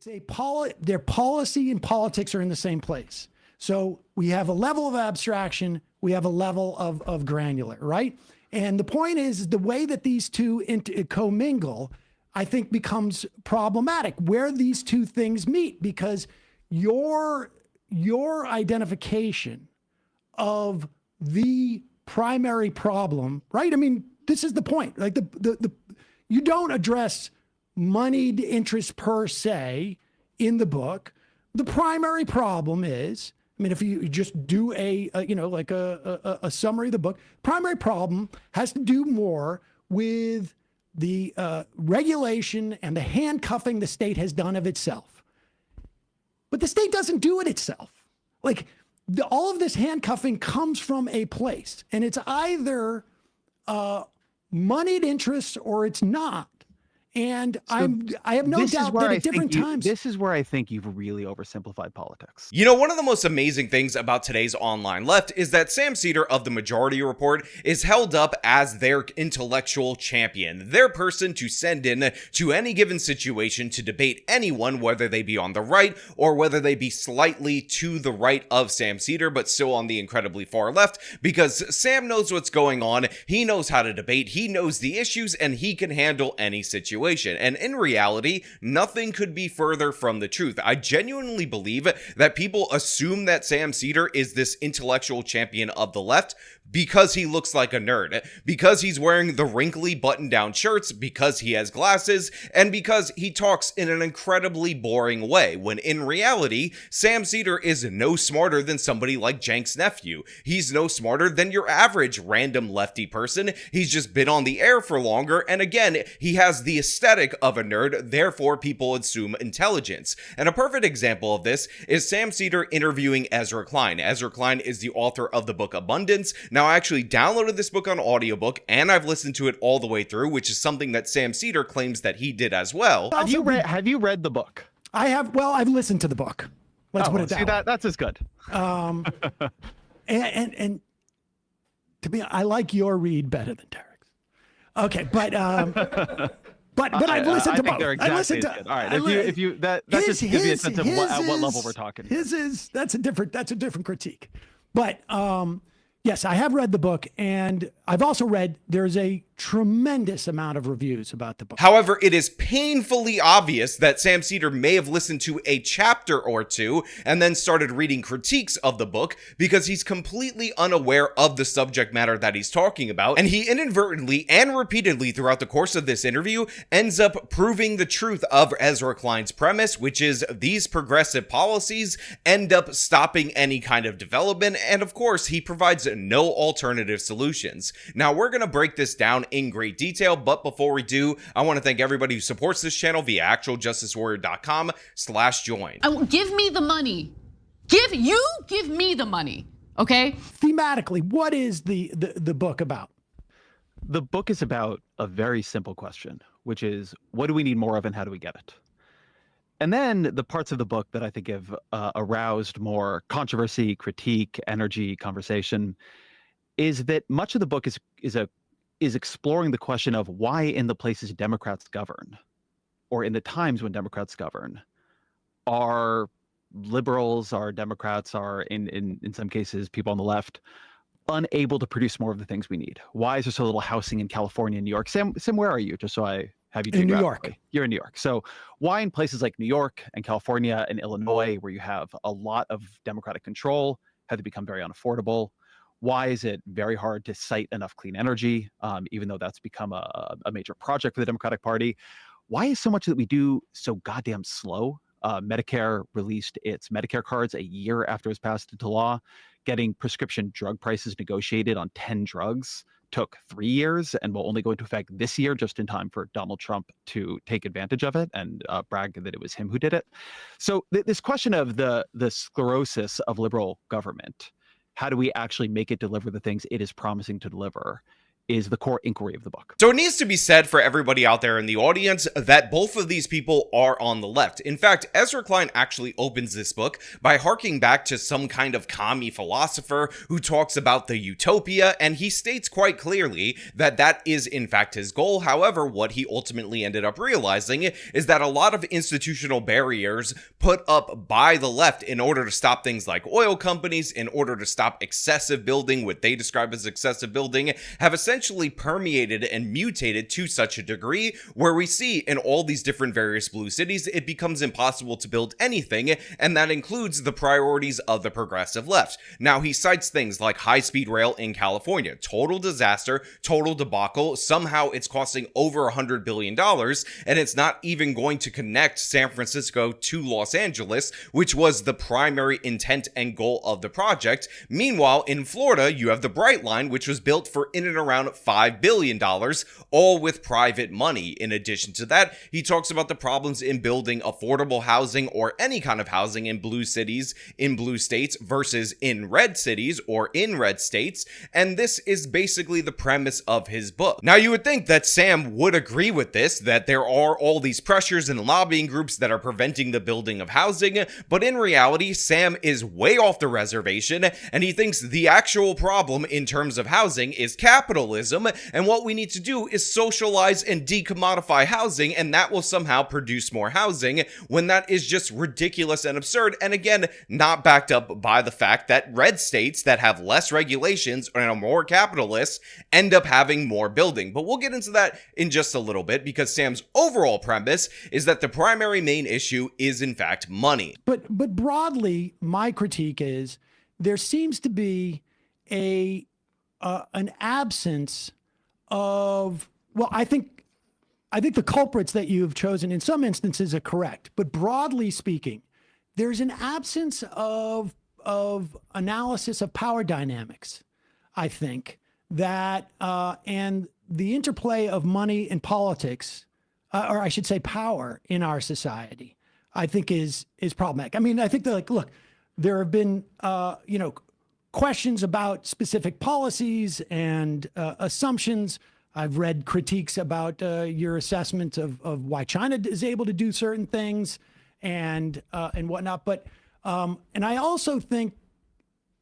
Their policy and politics are in the same place. So we have a level of abstraction, we have a level of granular, right? And the point is the way that these two commingle, I think becomes problematic where these two things meet, because your identification of the primary problem, right? I mean, this is the point. Like you don't address moneyed interest per se in the book. The primary problem is, I mean, if you just do a summary of the book, primary problem has to do more with the regulation and the handcuffing the state has done of itself. But the state doesn't do it itself. Like all of this handcuffing comes from a place, and it's either moneyed interest or it's not. And so I have no doubt that at different times. This is where I think you've really oversimplified politics. You know, one of the most amazing things about today's online left is that Sam Seder of the Majority Report is held up as their intellectual champion, their person to send in to any given situation to debate anyone, whether they be on the right or whether they be slightly to the right of Sam Seder, but still on the incredibly far left, because Sam knows what's going on, he knows how to debate, he knows the issues, and he can handle any situation. And in reality, nothing could be further from the truth. I genuinely believe that people assume that Sam Seder is this intellectual champion of the left because he looks like a nerd, because he's wearing the wrinkly button-down shirts, because he has glasses, and because he talks in an incredibly boring way, when in reality, Sam Seder is no smarter than somebody like Cenk's nephew. He's no smarter than your average random lefty person. He's just been on the air for longer, and again, he has the aesthetic of a nerd, therefore people assume intelligence. And a perfect example of this is Sam Seder interviewing Ezra Klein. Ezra Klein is the author of the book Abundance. Now, I actually downloaded this book on audiobook, and I've listened to it all the way through, which is something that Sam Seder claims that he did as well. Have you read the book? I have. Well, I've listened to the book. Let's put it that way. That's as good. And to me, I like your read better than Derek's. Okay, but I've listened to both. Exactly, I listened to. All right, if you that just gives you a sense of at what level we're talking. That's a different critique, but yes, I have read the book, and I've also read there's a tremendous amount of reviews about the book. However, it is painfully obvious that Sam Seder may have listened to a chapter or two and then started reading critiques of the book because he's completely unaware of the subject matter that he's talking about, and he inadvertently and repeatedly throughout the course of this interview ends up proving the truth of Ezra Klein's premise, which is these progressive policies end up stopping any kind of development, and of course, he provides no alternative solutions. Now, we're going to break this down in great detail, but before we do, I want to thank everybody who supports this channel via actualjusticewarrior.com/join. Give me the money. Give me the money, okay? Thematically, what is the book about? The book is about a very simple question, which is, what do we need more of and how do we get it? And then the parts of the book that I think have aroused more controversy, critique, energy, conversation, is that much of the book is exploring the question of why in the places Democrats govern, or in the times when Democrats govern, are liberals, are Democrats, are in some cases people on the left, unable to produce more of the things we need. Why is there so little housing in California and New York? Sam, where are you? Just so I have you in New York. You're in New York. So why in places like New York and California and Illinois, where you have a lot of Democratic control, have they become very unaffordable? Why is it very hard to cite enough clean energy, even though that's become a major project for the Democratic Party? Why is so much that we do so goddamn slow? Medicare released its Medicare cards a year after it was passed into law. Getting prescription drug prices negotiated on 10 drugs took 3 years and will only go into effect this year, just in time for Donald Trump to take advantage of it and brag that it was him who did it. So this question of the sclerosis of liberal government, how do we actually make it deliver the things it is promising to deliver, is the core inquiry of the book. So it needs to be said for everybody out there in the audience that both of these people are on the left. In fact, Ezra Klein actually opens this book by harking back to some kind of commie philosopher who talks about the utopia, and he states quite clearly that that is in fact his goal. However, what he ultimately ended up realizing is that a lot of institutional barriers put up by the left in order to stop things like oil companies, in order to stop excessive building, what they describe as excessive building, have essentially permeated and mutated to such a degree where we see in all these different various blue cities, it becomes impossible to build anything, and that includes the priorities of the progressive left. Now, he cites things like high-speed rail in California, total disaster, total debacle. Somehow it's costing over $100 billion, and it's not even going to connect San Francisco to Los Angeles, which was the primary intent and goal of the project. Meanwhile, in Florida, you have the Bright Line, which was built for in and around $5 billion, all with private money. In addition to that, he talks about the problems in building affordable housing or any kind of housing in blue cities, in blue states versus in red cities or in red states. And this is basically the premise of his book. Now, you would think that Sam would agree with this, that there are all these pressures and lobbying groups that are preventing the building of housing, but in reality, Sam is way off the reservation, and he thinks the actual problem in terms of housing is capitalism, and what we need to do is socialize and decommodify housing, and that will somehow produce more housing, when that is just ridiculous and absurd, and again, not backed up by the fact that red states that have less regulations and are more capitalist end up having more building. But we'll get into that in just a little bit, because Sam's overall premise is that the primary main issue is in fact money. But broadly, my critique is there seems to be an absence of, well, I think the culprits that you've chosen in some instances are correct, but broadly speaking, there's an absence of analysis of power dynamics, I think, that and the interplay of money and politics, or I should say power in our society, I think is problematic. I mean, I think that, look, there have been, questions about specific policies and assumptions. I've read critiques about your assessment of why China is able to do certain things and whatnot. But and I also think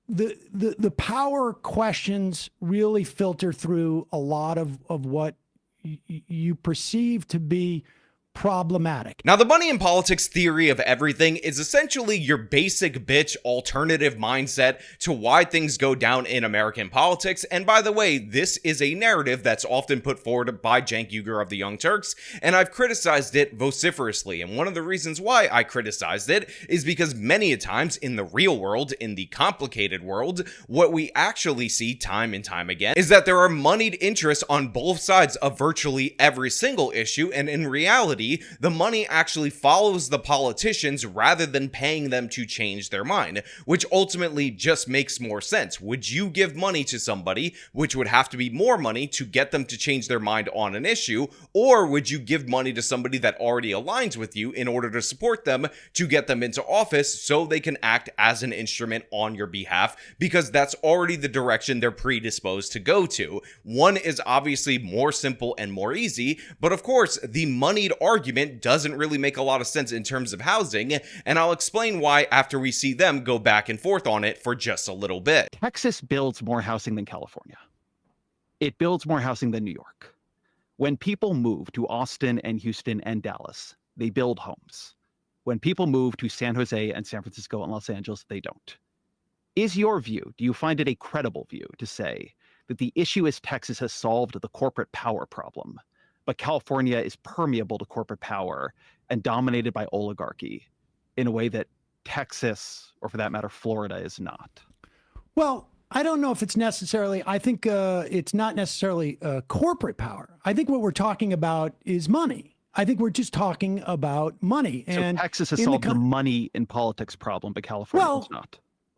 the power questions really filter through a lot of what you perceive to be problematic. Now, the money in politics theory of everything is essentially your basic bitch alternative mindset to why things go down in American politics. And by the way, this is a narrative that's often put forward by Cenk Uygur of the Young Turks, and I've criticized it vociferously. And one of the reasons why I criticized it is because many a times in the real world, in the complicated world, what we actually see time and time again is that there are moneyed interests on both sides of virtually every single issue, and in reality, the money actually follows the politicians rather than paying them to change their mind, which ultimately just makes more sense. Would you give money to somebody, which would have to be more money to get them to change their mind on an issue, or would you give money to somebody that already aligns with you in order to support them to get them into office so they can act as an instrument on your behalf, because that's already the direction they're predisposed to go to? One is obviously more simple and more easy, but of course, the moneyed argument doesn't really make a lot of sense in terms of housing, and I'll explain why after we see them go back and forth on it for just a little bit. Texas builds more housing than California. It builds more housing than New York. When people move to Austin and Houston and Dallas, they build homes. When people move to San Jose and San Francisco and Los Angeles, they don't. Is your view, do you find it a credible view to say that the issue is Texas has solved the corporate power problem, but California is permeable to corporate power and dominated by oligarchy in a way that Texas, or for that matter, Florida, is not? Well, I don't know if it's necessarily, I think it's not necessarily corporate power. I think what we're talking about is money. I think we're just talking about money. And so Texas has solved the money in politics problem, but California does not.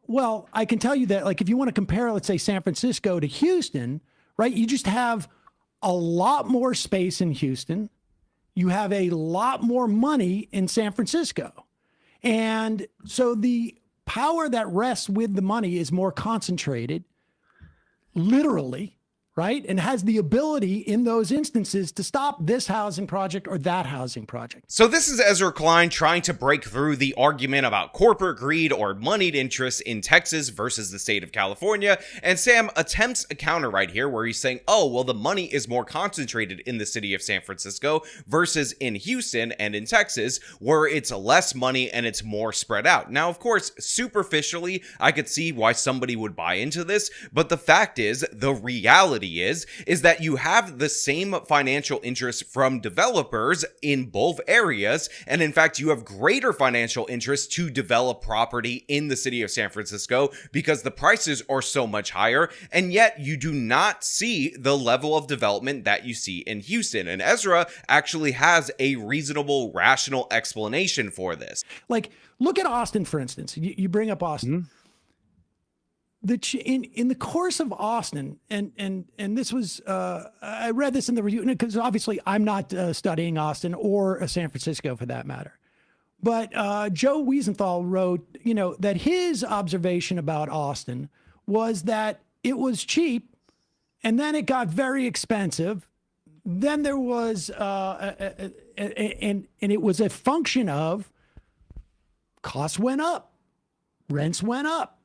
Well, I can tell you that, like, if you want to compare, let's say, San Francisco to Houston, right? You just have a lot more space in Houston. You have a lot more money in San Francisco. And so the power that rests with the money is more concentrated, literally, right? And has the ability in those instances to stop this housing project or that housing project. So this is Ezra Klein trying to break through the argument about corporate greed or moneyed interests in Texas versus the state of California. And Sam attempts a counter right here where he's saying, oh, well, the money is more concentrated in the city of San Francisco versus in Houston and in Texas, where it's less money and it's more spread out. Now, of course, superficially, I could see why somebody would buy into this, but the fact is, the reality is that you have the same financial interest from developers in both areas, and in fact you have greater financial interest to develop property in the city of San Francisco because the prices are so much higher, and yet you do not see the level of development that you see in Houston. And Ezra actually has a reasonable, rational explanation for this. Like, look at Austin, for instance. You bring up Austin. Mm-hmm. In the course of Austin, and this was, I read this in the review, because obviously I'm not studying Austin or San Francisco for that matter. But Joe Wiesenthal wrote, that his observation about Austin was that it was cheap, and then it got very expensive. Then there was, and it was a function of costs went up, rents went up.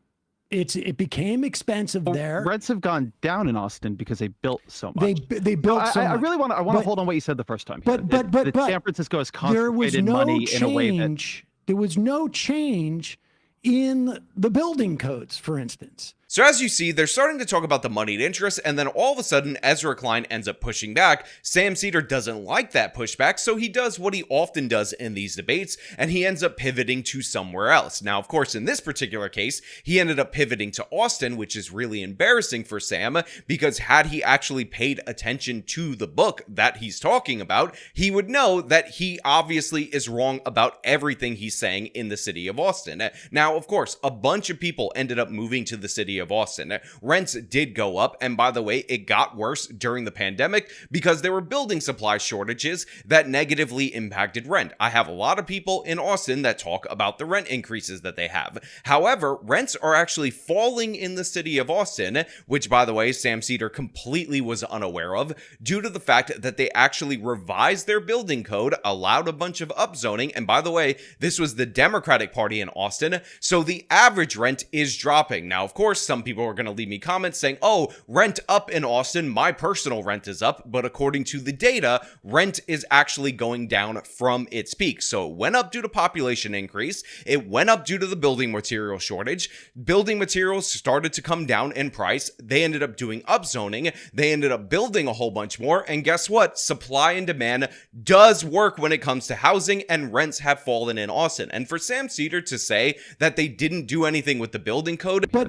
It became expensive there. Rents have gone down in Austin because they built so much. They built so much. I really want to hold on what you said the first time. Here. But San Francisco has concentrated money in a way that there was no change in the building codes, for instance. So as you see, they're starting to talk about the moneyed interest, and then all of a sudden, Ezra Klein ends up pushing back. Sam Seder doesn't like that pushback, so he does what he often does in these debates, and he ends up pivoting to somewhere else. Now, of course, in this particular case, he ended up pivoting to Austin, which is really embarrassing for Sam, because had he actually paid attention to the book that he's talking about, he would know that he obviously is wrong about everything he's saying in the city of Austin. Now, of course, a bunch of people ended up moving to the city of Austin. Rents did go up, and by the way, it got worse during the pandemic because there were building supply shortages that negatively impacted rent. I have a lot of people in Austin that talk about the rent increases that they have. However, rents are actually falling in the city of Austin, which by the way, Sam Seder completely was unaware of, due to the fact that they actually revised their building code, allowed a bunch of upzoning, and by the way, this was the Democratic Party in Austin, so the average rent is dropping. Now, of course, some people are going to leave me comments saying, oh, rent up in Austin, my personal rent is up, but according to the data, rent is actually going down from its peak. So it went up due to population increase, it went up due to the building material shortage, building materials started to come down in price, they ended up doing upzoning, they ended up building a whole bunch more, and guess what? Supply and demand does work when it comes to housing, and rents have fallen in Austin. And for Sam Seder to say that they didn't do anything with the building code, but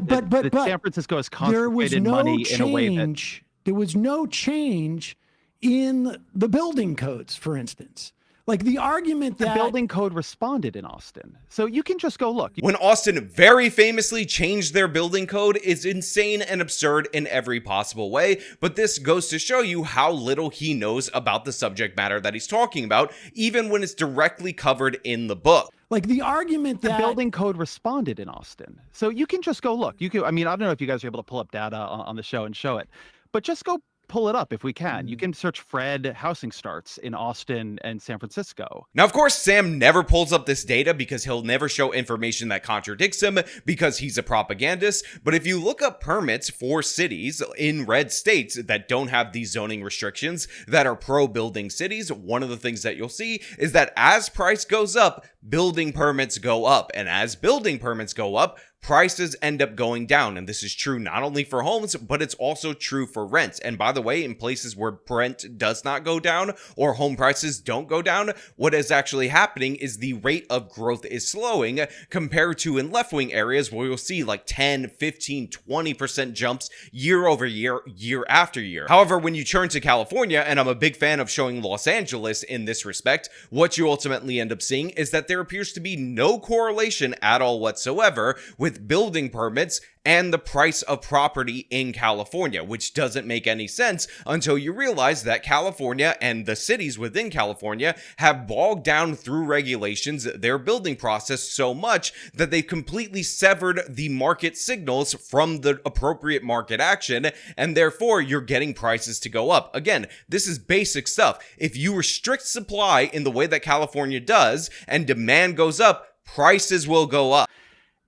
San Francisco has concentrated money in a way that there was no change in the building codes, for instance. Like the argument that the building code responded in Austin. So you can just go look. When Austin very famously changed their building code is insane and absurd in every possible way, but this goes to show you how little he knows about the subject matter that he's talking about, even when it's directly covered in the book. Like the argument that the building code responded in Austin. So you can just go look. You can, I mean, I don't know if you guys are able to pull up data on the show and show it, but just go pull it up if we can. You can search Fred housing starts in Austin and San Francisco. Now, of course, Sam never pulls up this data because he'll never show information that contradicts him because he's a propagandist. But if you look up permits for cities in red states that don't have these zoning restrictions that are pro-building cities, one of the things that you'll see is that as price goes up, building permits go up. And as building permits go up, prices end up going down. And this is true not only for homes, but it's also true for rents. And by the way, in places where rent does not go down or home prices don't go down, what is actually happening is the rate of growth is slowing compared to in left-wing areas where you'll see like 10, 15, 20% jumps year over year, year after year. However, when you turn to California, and I'm a big fan of showing Los Angeles in this respect, what you ultimately end up seeing is that there appears to be no correlation at all whatsoever with with building permits and the price of property in California, which doesn't make any sense until you realize that California and the cities within California have bogged down through regulations their building process so much that they've completely severed the market signals from the appropriate market action, and therefore you're getting prices to go up. Again, this is basic stuff. If you restrict supply in the way that California does and demand goes up, prices will go up.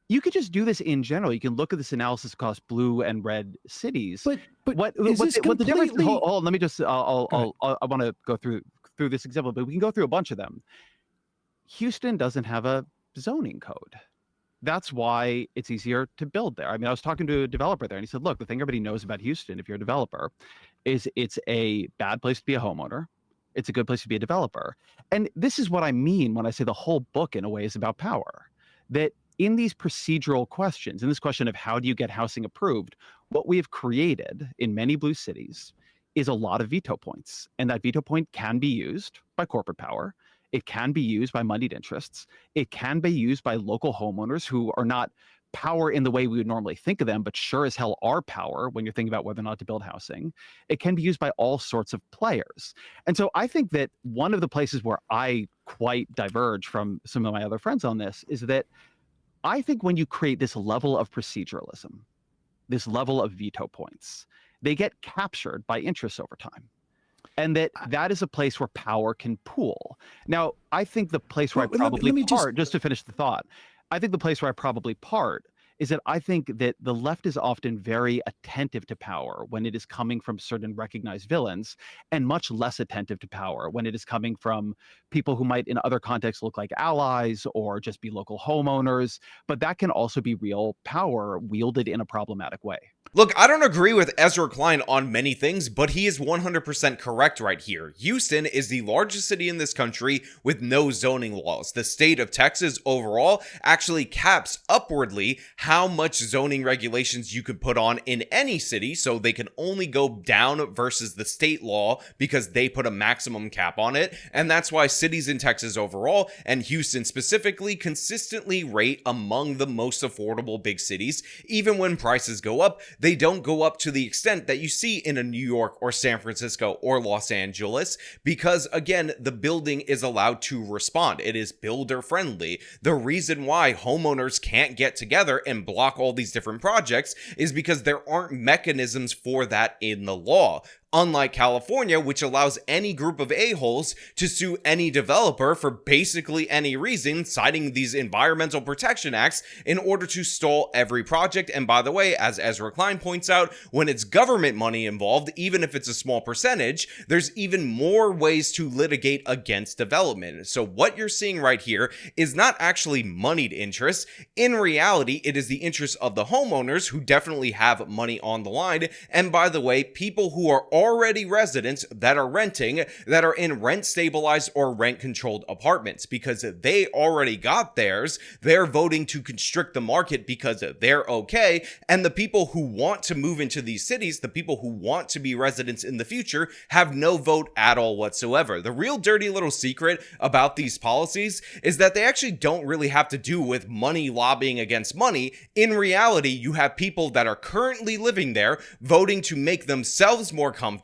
You could just do this in general. You can look at this analysis across blue and red cities. But what is this the difference? completely- Hold on, let me just. I want to go through this example, but we can go through a bunch of them. Houston doesn't have a zoning code. That's why it's easier to build there. I mean, I was talking to a developer there, and he said, "Look, the thing everybody knows about Houston, if you're a developer, is it's a bad place to be a homeowner. It's a good place to be a developer." And this is what I mean when I say the whole book, in a way, is about power. That in these procedural questions, in this question of how do you get housing approved, what we have created in many blue cities is a lot of veto points. And that veto point can be used by corporate power. It can be used by moneyed interests. It can be used by local homeowners who are not power in the way we would normally think of them, but sure as hell are power when you're thinking about whether or not to build housing. It can be used by all sorts of players. And so I think that one of the places where I quite diverge from some of my other friends on this is that I think when you create this level of proceduralism, this level of veto points, they get captured by interests over time. And that is a place where power can pool. Now, I think the place where I probably part, just to finish the thought, I think the place where I probably part is that I think that the left is often very attentive to power when it is coming from certain recognized villains, and much less attentive to power when it is coming from people who might in other contexts look like allies or just be local homeowners. But that can also be real power wielded in a problematic way. Look, I don't agree with Ezra Klein on many things, but he is 100% correct right here. Houston is the largest city in this country with no zoning laws. The state of Texas overall actually caps upwardly how much zoning regulations you could put on in any city, so they can only go down versus the state law because they put a maximum cap on it. And that's why cities in Texas overall, and Houston specifically, consistently rate among the most affordable big cities. Even when prices go up, they don't go up to the extent that you see in a New York or San Francisco or Los Angeles, because again, the building is allowed to respond. It is builder friendly. The reason why homeowners can't get together and block all these different projects is because there aren't mechanisms for that in the law. Unlike California, which allows any group of a-holes to sue any developer for basically any reason, citing these environmental protection acts in order to stall every project. And by the way, as Ezra Klein points out, when it's government money involved, even if it's a small percentage, there's even more ways to litigate against development. So what you're seeing right here is not actually moneyed interests. In reality, it is the interests of the homeowners who definitely have money on the line. And by the way, people who are already residents that are renting, that are in rent stabilized or rent controlled apartments, because they already got theirs. They're voting to constrict the market because they're okay. And the people who want to move into these cities, the people who want to be residents in the future, have no vote at all whatsoever. The real dirty little secret about these policies is that they actually don't really have to do with money lobbying against money. In reality, you have people that are currently living there voting to make themselves more comfortable.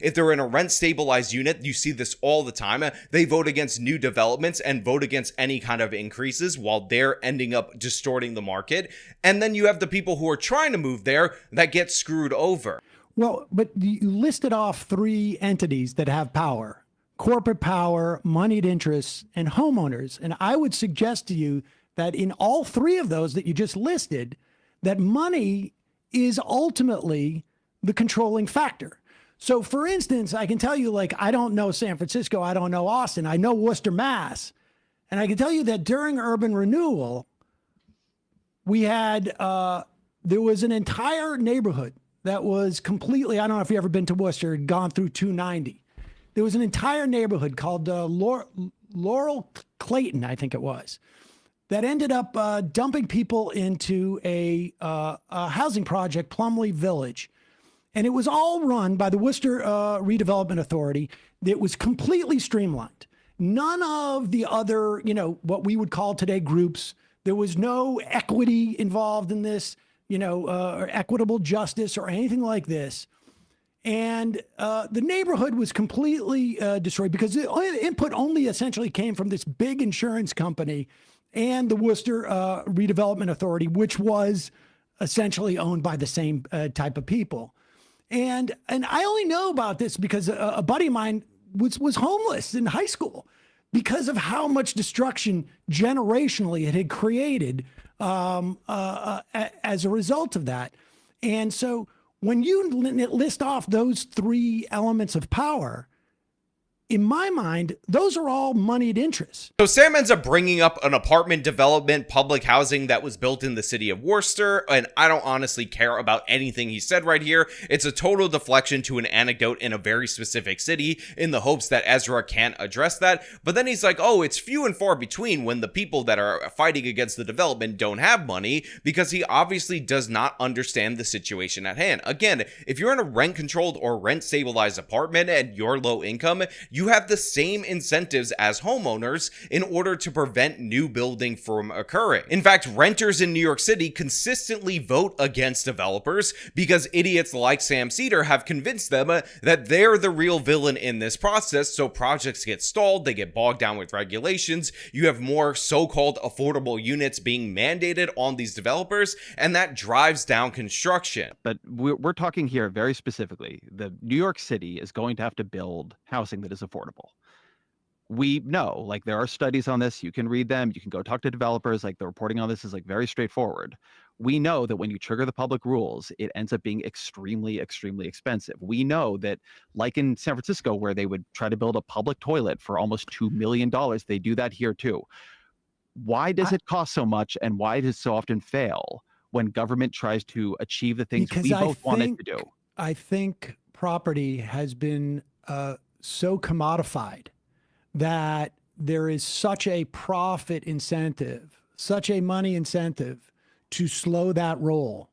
If they're in a rent stabilized unit, you see this all the time. They vote against new developments and vote against any kind of increases while they're ending up distorting the market. And then you have the people who are trying to move there that get screwed over. Well, but you listed off three entities that have power: corporate power, moneyed interests, and homeowners. And I would suggest to you that in all three of those that you just listed, that money is ultimately the controlling factor. So for instance, I can tell you, like, I don't know San Francisco, I don't know Austin, I know Worcester, Mass. And I can tell you that during urban renewal, we had, there was an entire neighborhood that was completely, I don't know if you've ever been to Worcester, had gone through 290. There was an entire neighborhood called Laurel Clayton, I think it was, that ended up dumping people into a housing project, Plumley Village. And it was all run by the Worcester Redevelopment Authority. It was completely streamlined. None of the other, what we would call today groups There was no equity involved in this, or equitable justice or anything like this. And the neighborhood was completely destroyed because the input only essentially came from this big insurance company and the Worcester Redevelopment Authority, which was essentially owned by the same type of people. And I only know about this because a buddy of mine was homeless in high school because of how much destruction generationally it had created as a result of that. And so when you list off those three elements of power, in my mind, those are all moneyed interests. So Sam ends up bringing up an apartment development, public housing that was built in the city of Worcester, and I don't honestly care about anything he said right here. It's a total deflection to an anecdote in a very specific city in the hopes that Ezra can't address that. But then he's like, oh, it's few and far between when the people that are fighting against the development don't have money, because he obviously does not understand the situation at hand. Again, if you're in a rent-controlled or rent-stabilized apartment and you're low income, you have the same incentives as homeowners in order to prevent new building from occurring. In fact, renters in New York City consistently vote against developers because idiots like Sam Seder have convinced them that they're the real villain in this process, so projects get stalled, they get bogged down with regulations, you have more so-called affordable units being mandated on these developers, and that drives down construction. But we're talking here very specifically. The New York City is going to have to build housing that is affordable. We know, like, there are studies on this. You can read them. You can go talk to developers. Like, the reporting on this is like very straightforward. We know that when you trigger the public rules, it ends up being extremely, extremely expensive. We know that, like in San Francisco, where they would try to build a public toilet for almost $2 million, they do that here too. Why does it cost so much, and why does it so often fail when government tries to achieve the things we both want it to do? I think property has been so commodified that there is such a profit incentive, such a money incentive to slow that roll,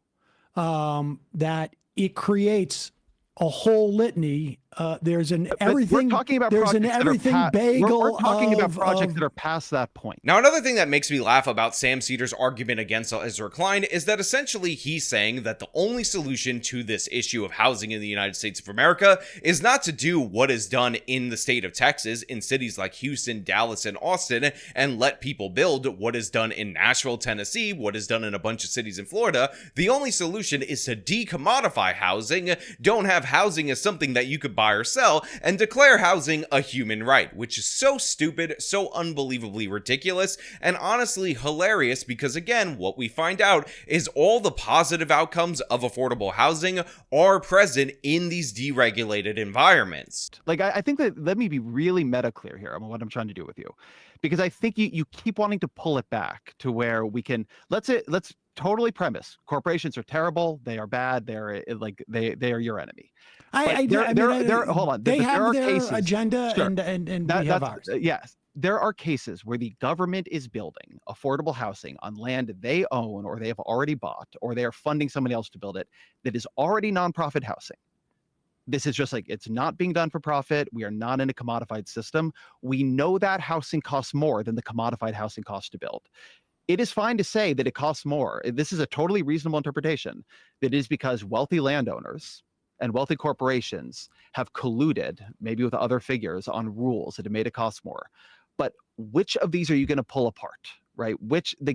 that it creates a whole litany. There's an everything. We're talking about there's an everything bagel. We're talking about projects that are past that point. Now, another thing that makes me laugh about Sam Seder's argument against Ezra Klein is that essentially he's saying that the only solution to this issue of housing in the United States of America is not to do what is done in the state of Texas, in cities like Houston, Dallas, and Austin, and let people build what is done in Nashville, Tennessee, what is done in a bunch of cities in Florida. The only solution is to decommodify housing, don't have housing as something that you could buy or sell, and declare housing a human right, which is so stupid, so unbelievably ridiculous, and honestly hilarious, because again, what we find out is all the positive outcomes of affordable housing are present in these deregulated environments. Like, I think that, let me be really meta clear here on what I'm trying to do with you, because I think you keep wanting to pull it back to where we can, let's totally premise corporations are terrible, they are bad, they're like they are your enemy. Hold on. They have their cases, agenda, sure, and we have ours. Yes, there are cases where the government is building affordable housing on land they own or they have already bought, or they are funding somebody else to build it, that is already nonprofit housing. This is just like, it's not being done for profit. We are not in a commodified system. We know that housing costs more than the commodified housing costs to build. It is fine to say that it costs more. This is a totally reasonable interpretation. That is because wealthy landowners and wealthy corporations have colluded, maybe with other figures, on rules that have made it cost more. But which of these are you going to pull apart? Right?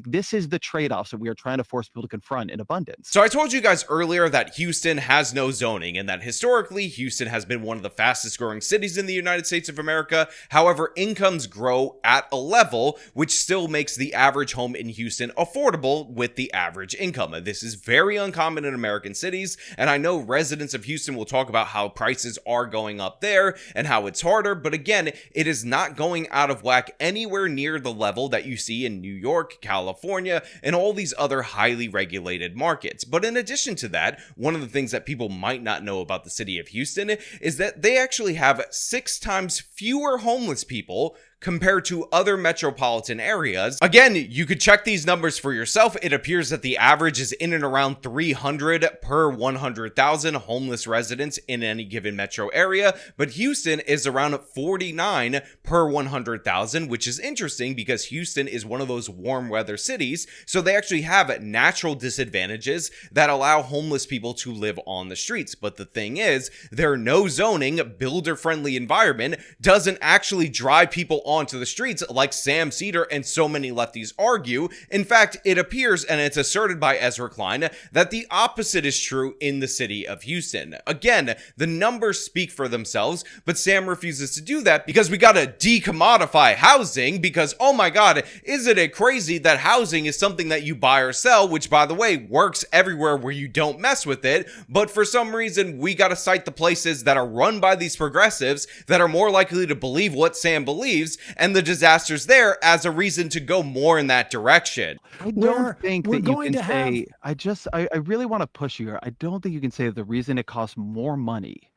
This is the trade-offs that we are trying to force people to confront in abundance. So I told you guys earlier that Houston has no zoning, and that historically Houston has been one of the fastest growing cities in the United States of America. However, incomes grow at a level which still makes the average home in Houston affordable with the average income. This is very uncommon in American cities, and I know residents of Houston will talk about how prices are going up there and how it's harder, but again, it is not going out of whack anywhere near the level that you see in New York, California, and all these other highly regulated markets. But in addition to that, one of the things that people might not know about the city of Houston is that they actually have 6 times fewer homeless people compared to other metropolitan areas. Again, you could check these numbers for yourself. It appears that the average is in and around 300 per 100,000 homeless residents in any given metro area, but Houston is around 49 per 100,000, which is interesting because Houston is one of those warm weather cities, so they actually have natural disadvantages that allow homeless people to live on the streets. But the thing is, their no zoning, builder-friendly environment doesn't actually drive people onto the streets like Sam Seder and so many lefties argue. In fact, it appears, and it's asserted by Ezra Klein, that the opposite is true in the city of Houston. Again, the numbers speak for themselves, but Sam refuses to do that because we gotta decommodify housing because, oh my god, isn't it crazy that housing is something that you buy or sell, which by the way, works everywhere where you don't mess with it, but for some reason, we gotta cite the places that are run by these progressives that are more likely to believe what Sam believes and the disasters there as a reason to go more in that direction. I We're- don't think we're that you going can to have- say, I really want to push you here. I don't think you can say that the reason it costs more money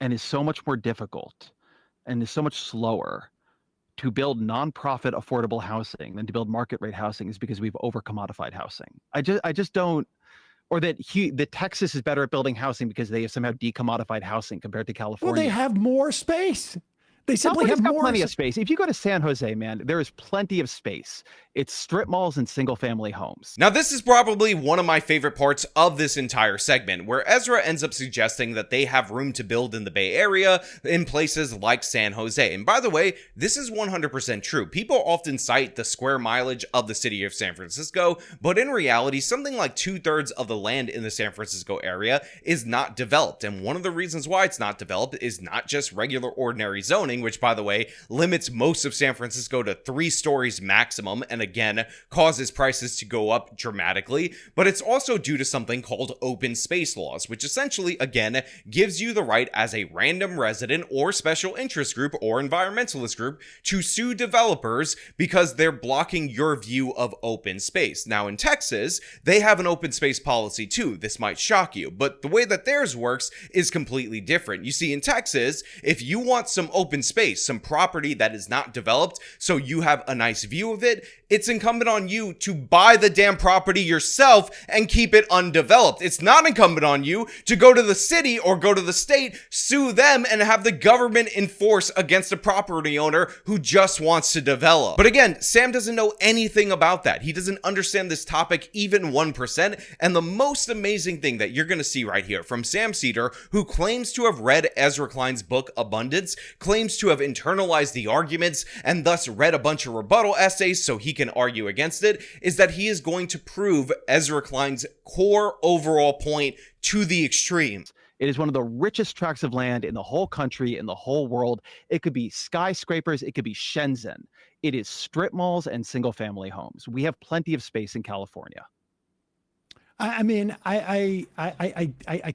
and is so much more difficult and is so much slower to build nonprofit affordable housing than to build market rate housing is because we've over commodified housing. I just don't, or that Texas is better at building housing because they have somehow decommodified housing compared to Well, California. they have more space. They simply California's have got more plenty of space. If you go to San Jose, man, there is plenty of space. It's strip malls and single family homes. Now, this is probably one of my favorite parts of this entire segment, where Ezra ends up suggesting that they have room to build in the Bay Area in places like San Jose. And by the way, this is 100% true. People often cite the square mileage of the city of San Francisco, but in reality, something like 2/3 of the land in the San Francisco area is not developed. And one of the reasons why it's not developed is not just regular ordinary zoning, which by the way, limits most of San Francisco to 3 stories maximum, and again, causes prices to go up dramatically, but it's also due to something called open space laws, which essentially, again, gives you the right as a random resident or special interest group or environmentalist group to sue developers because they're blocking your view of open space. Now, in Texas, they have an open space policy too. This might shock you, but the way that theirs works is completely different. You see, in Texas, if you want some open space, some property that is not developed, so you have a nice view of it, it's incumbent on you to buy the damn property yourself and keep it undeveloped. It's not incumbent on you to go to the city or go to the state, sue them, and have the government enforce against a property owner who just wants to develop. But again, Sam doesn't know anything about that. He doesn't understand this topic even 1%. And the most amazing thing that you're going to see right here from Sam Seder, who claims to have read Ezra Klein's book Abundance, claims to have internalized the arguments, and thus read a bunch of rebuttal essays so he can argue against it, is that he is going to prove Ezra Klein's core overall point to the extreme. It is one of the richest tracts of land in the whole country, in the whole world. It could be skyscrapers. It could be Shenzhen. It is strip malls and single family homes. We have plenty of space in California. I mean, I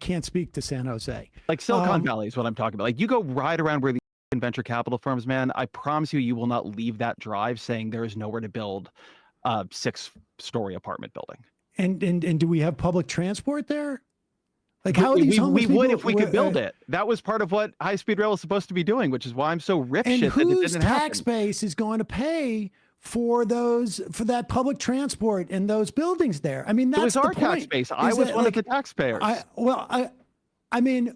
can't speak to San Jose. Like Silicon Valley is what I'm talking about. Like you go ride around where the venture capital firms, man, I promise you will not leave that drive saying there is nowhere to build a 6-story apartment building. And do we have public transport there? Like how are these we homeless would people- if we could build it. That was part of what high-speed rail is supposed to be doing, which is why I'm so rip And shit that it whose didn't tax happen. base is going to pay for that public transport and those buildings there? I mean, It that's was the our point. tax base. I is was that, one like, of the taxpayers. I mean,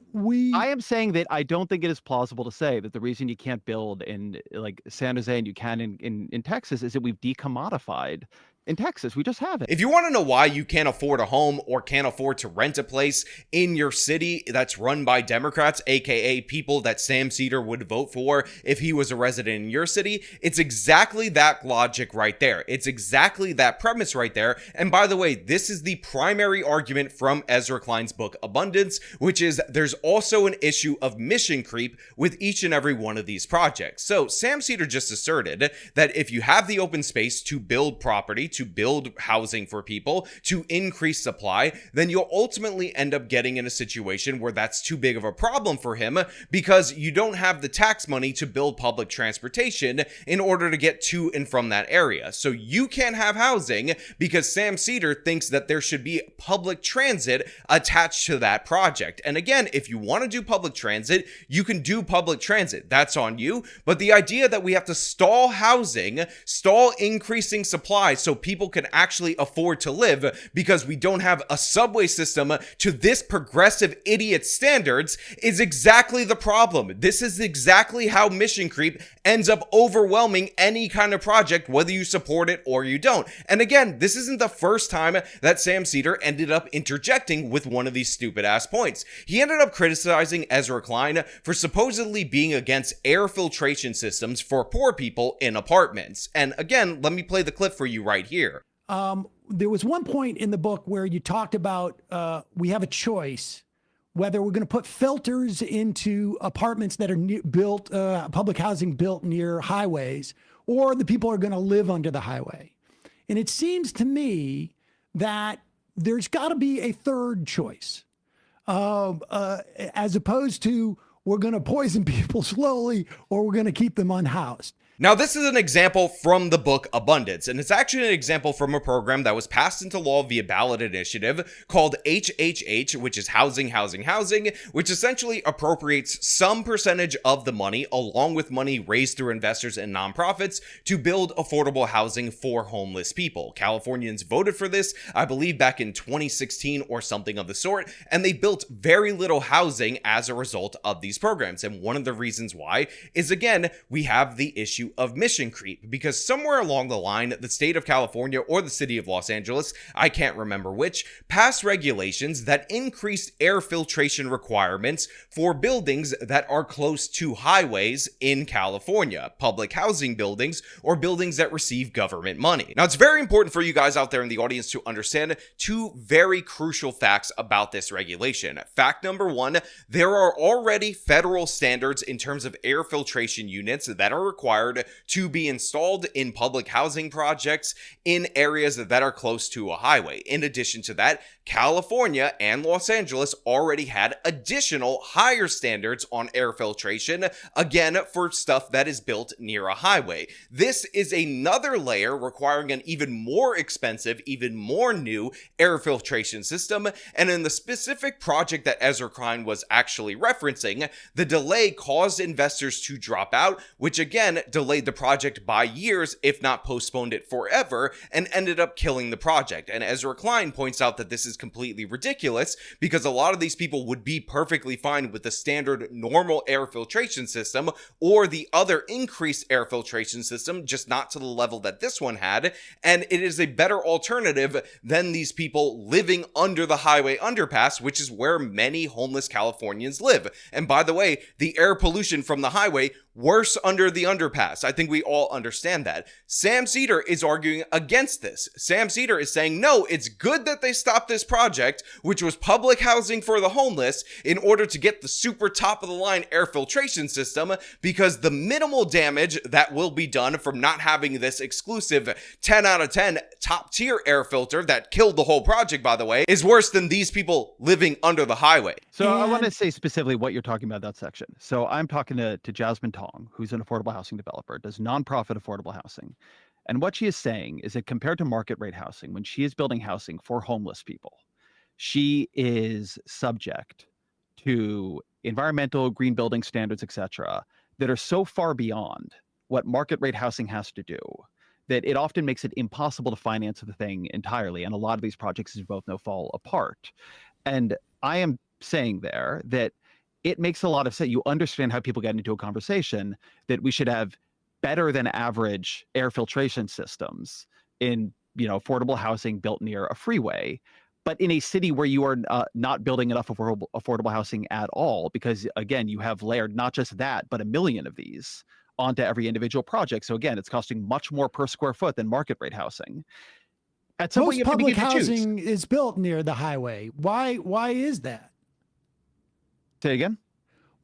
I am saying that I don't think it is plausible to say that the reason you can't build in like San Jose and you can in Texas is that we've decommodified in Texas. We just haven't. If you want to know why you can't afford a home or can't afford to rent a place in your city that's run by Democrats, aka people that Sam Seder would vote for if he was a resident in your city, it's exactly that logic right there. It's exactly that premise right there. And by the way, this is the primary argument from Ezra Klein's book Abundance, which is there's also an issue of mission creep with each and every one of these projects. So Sam Seder just asserted that if you have the open space to build property, to build housing for people, to increase supply, then you'll ultimately end up getting in a situation where that's too big of a problem for him because you don't have the tax money to build public transportation in order to get to and from that area. So you can't have housing because Sam Seder thinks that there should be public transit attached to that project. And again, if you want to do public transit, you can do public transit. That's on you. But the idea that we have to stall housing, stall increasing supply so people can actually afford to live because we don't have a subway system to this progressive idiot standards is exactly the problem. This is exactly how mission creep ends up overwhelming any kind of project, whether you support it or you don't. And again, this isn't the first time that Sam Seder ended up interjecting with one of these stupid ass points. He ended up criticizing Ezra Klein for supposedly being against air filtration systems for poor people in apartments. And again, let me play the clip for you right here. There was one point in the book where you talked about we have a choice whether we're going to put filters into apartments that are built, public housing built near highways, or the people are going to live under the highway. And it seems to me that there's got to be a third choice, as opposed to we're going to poison people slowly or we're going to keep them unhoused. Now, this is an example from the book Abundance, and it's actually an example from a program that was passed into law via ballot initiative called HHH, which is Housing, Housing, Housing, which essentially appropriates some percentage of the money, along with money raised through investors and nonprofits, to build affordable housing for homeless people. Californians voted for this, I believe, back in 2016 or something of the sort, and they built very little housing as a result of these programs. And one of the reasons why is, again, we have the issue of mission creep, because somewhere along the line, the state of California or the city of Los Angeles, I can't remember which, passed regulations that increased air filtration requirements for buildings that are close to highways in California, public housing buildings or buildings that receive government money. Now, it's very important for you guys out there in the audience to understand two very crucial facts about this regulation. Fact number one, there are already federal standards in terms of air filtration units that are required to be installed in public housing projects in areas that are close to a highway. In addition to that, California and Los Angeles already had additional higher standards on air filtration, again, for stuff that is built near a highway. This is another layer requiring an even more expensive, even more new air filtration system. And in the specific project that Ezra Klein was actually referencing, the delay caused investors to drop out, which again delayed the project by years, if not postponed it forever, and ended up killing the project. And Ezra Klein points out that this is completely ridiculous because a lot of these people would be perfectly fine with the standard normal air filtration system or the other increased air filtration system, just not to the level that this one had. And it is a better alternative than these people living under the highway underpass, which is where many homeless Californians live. And by the way, the air pollution from the highway worse under the underpass. I think we all understand that. Sam Seder is arguing against this. Sam Seder is saying, no, it's good that they stopped this project, which was public housing for the homeless, in order to get the super top of the line air filtration system, because the minimal damage that will be done from not having this exclusive 10 out of 10 top tier air filter that killed the whole project, by the way, is worse than these people living under the highway. So I want to say specifically what you're talking about, that section. So I'm talking to Jasmine Tong, who's an affordable housing developer, does nonprofit affordable housing. And what she is saying is that compared to market rate housing, when she is building housing for homeless people, she is subject to environmental, green building standards, etc., that are so far beyond what market rate housing has to do that it often makes it impossible to finance the thing entirely. And a lot of these projects, as you both know, fall apart. And I am saying there that it makes a lot of sense. You understand how people get into a conversation that we should have better than average air filtration systems in, affordable housing built near a freeway, but in a city where you are not building enough affordable housing at all, because again, you have layered not just that, but a million of these onto every individual project. So again, it's costing much more per square foot than market rate housing. At some point, you have public to begin to choose. housing is built near the highway. Why is that? Say again?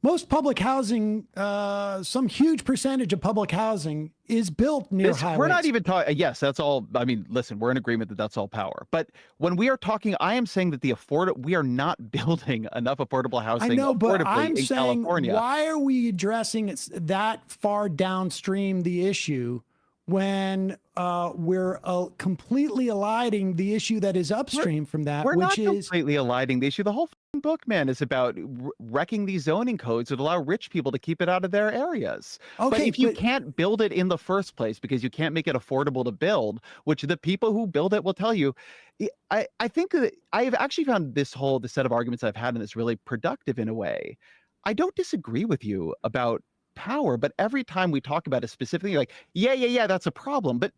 Most public housing, some huge percentage of public housing is built near highways. We're not even talking. Yes, that's all. I mean, listen, we're in agreement that that's all power. But when we are talking, I am saying that we are not building enough affordable housing. I know, but affordably I'm in saying, California. why are we addressing it that far downstream the issue when we're completely eliding the issue that is upstream from that, We're which not completely eliding the issue. The whole f***ing book, man, is about wrecking these zoning codes that allow rich people to keep it out of their areas. Okay, but if you can't build it in the first place because you can't make it affordable to build, which the people who build it will tell you, I think that I've actually found the set of arguments I've had in this really productive in a way. I don't disagree with you about power, but every time we talk about it specifically, you're like, yeah, that's a problem. But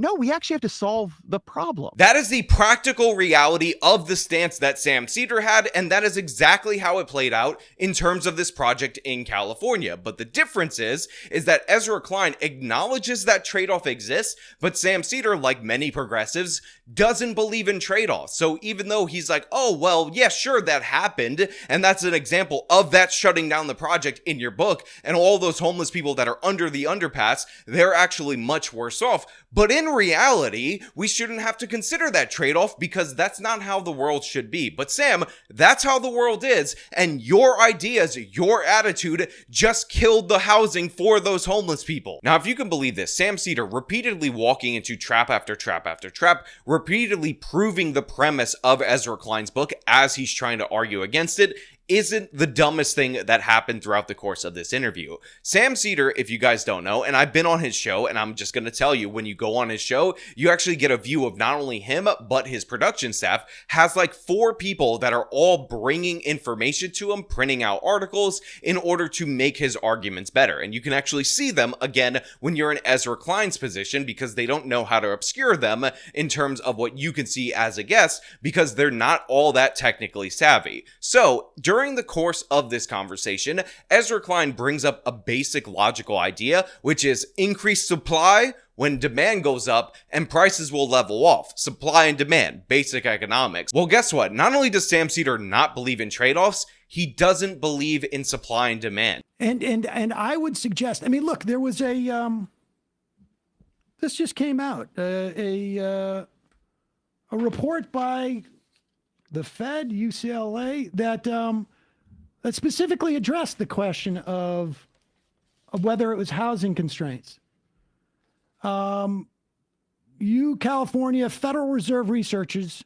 no, we actually have to solve the problem. That is the practical reality of the stance that Sam Seder had, and that is exactly how it played out in terms of this project in California. But the difference is that Ezra Klein acknowledges that trade-off exists, but Sam Seder, like many progressives, doesn't believe in trade-offs. So even though he's like, oh, well, yeah, sure, that happened, and that's an example of that shutting down the project in your book, and all those homeless people that are under the underpass, they're actually much worse off. But in reality, we shouldn't have to consider that trade-off because that's not how the world should be. But Sam, that's how the world is, and your ideas, your attitude just killed the housing for those homeless people. Now, if you can believe this, Sam Seder repeatedly walking into trap after trap after trap, repeatedly proving the premise of Ezra Klein's book as he's trying to argue against it, isn't the dumbest thing that happened throughout the course of this interview. Sam Seder, if you guys don't know, and I've been on his show, and I'm just going to tell you, when you go on his show, you actually get a view of not only him, but his production staff has like 4 people that are all bringing information to him, printing out articles in order to make his arguments better. And you can actually see them, again, when you're in Ezra Klein's position, because they don't know how to obscure them in terms of what you can see as a guest, because they're not all that technically savvy. So, during the course of this conversation, Ezra Klein brings up a basic logical idea, which is increased supply when demand goes up and prices will level off. Supply and demand, basic economics. Well, guess what? Not only does Sam Seder not believe in trade-offs, he doesn't believe in supply and demand. And I would suggest, I mean, look, there was this just came out, a report by the Fed, UCLA, that specifically addressed the question of whether it was housing constraints. California Federal Reserve researchers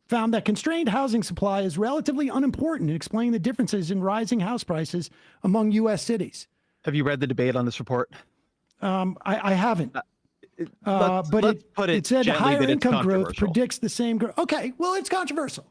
found that constrained housing supply is relatively unimportant in explaining the differences in rising house prices among U.S. cities. Have you read the debate on this report? I haven't. But it said higher income growth predicts the same growth. Okay, well, it's controversial.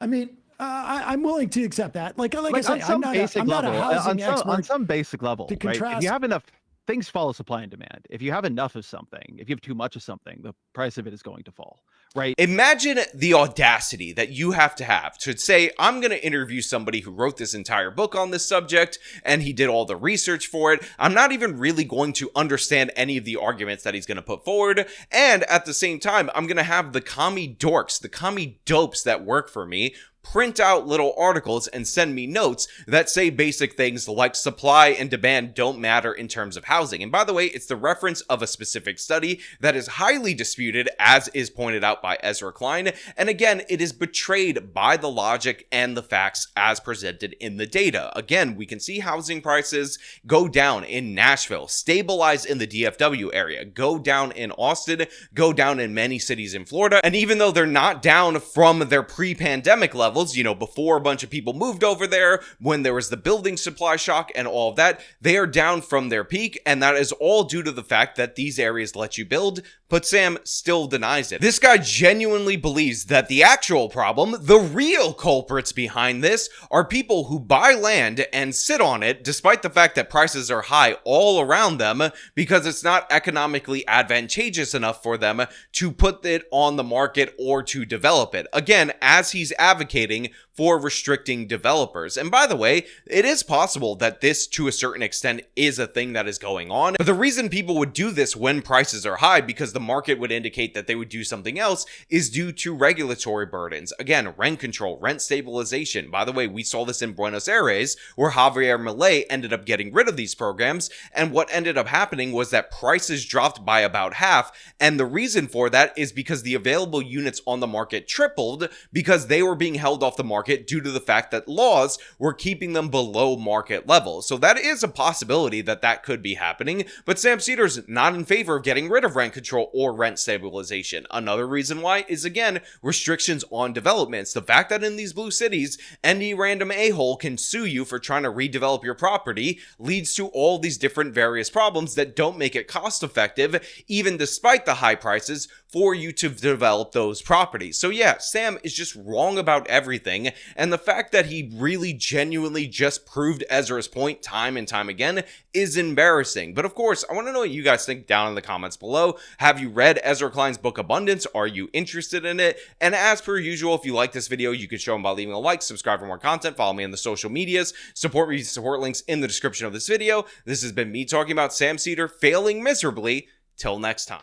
I mean, I'm willing to accept that. Like I say, I'm not a housing expert. On some basic level, to contrast, right? If you have enough, things follow supply and demand. If you have enough of something, if you have too much of something, the price of it is going to fall, right? Imagine the audacity that you have to say, I'm going to interview somebody who wrote this entire book on this subject, and he did all the research for it. I'm not even really going to understand any of the arguments that he's going to put forward. And at the same time, I'm going to have the commie dorks, the commie dopes that work for me, print out little articles and send me notes that say basic things like supply and demand don't matter in terms of housing. And by the way, it's the reference of a specific study that is highly disputed, as is pointed out by Ezra Klein. And again, it is betrayed by the logic and the facts as presented in the data. Again, we can see housing prices go down in Nashville, stabilize in the DFW area, go down in Austin, go down in many cities in Florida. And even though they're not down from their pre-pandemic levels, before a bunch of people moved over there, when there was the building supply shock and all of that, they are down from their peak, and that is all due to the fact that these areas let you build, but Sam still denies it. This guy genuinely believes that the actual problem, the real culprits behind this, are people who buy land and sit on it, despite the fact that prices are high all around them, because it's not economically advantageous enough for them to put it on the market or to develop it. Again, as he's advocating advocating for restricting developers. And by the way, it is possible that this to a certain extent is a thing that is going on. But the reason people would do this when prices are high, because the market would indicate that they would do something else, is due to regulatory burdens. Again, rent control, rent stabilization. By the way, we saw this in Buenos Aires, where Javier Milei ended up getting rid of these programs. And what ended up happening was that prices dropped by about half. And the reason for that is because the available units on the market tripled, because they were being held off the market due to the fact that laws were keeping them below market levels. So that is a possibility that that could be happening, but Sam Seder's not in favor of getting rid of rent control or rent stabilization. Another reason why is, again, restrictions on developments. The fact that in these blue cities, any random a-hole can sue you for trying to redevelop your property leads to all these different various problems that don't make it cost effective, even despite the high prices, for you to develop those properties. So yeah, Sam is just wrong about everything, and the fact that he really genuinely just proved Ezra's point time and time again is embarrassing. But of course, I want to know what you guys think down in the comments below. Have you read Ezra Klein's book Abundance? Are you interested in it? And as per usual, if you like this video, you can show them by leaving a like, subscribe for more content, follow me on the social medias, support me, support links in the description of this video. This has been me talking about Sam Seder failing miserably. Till next time.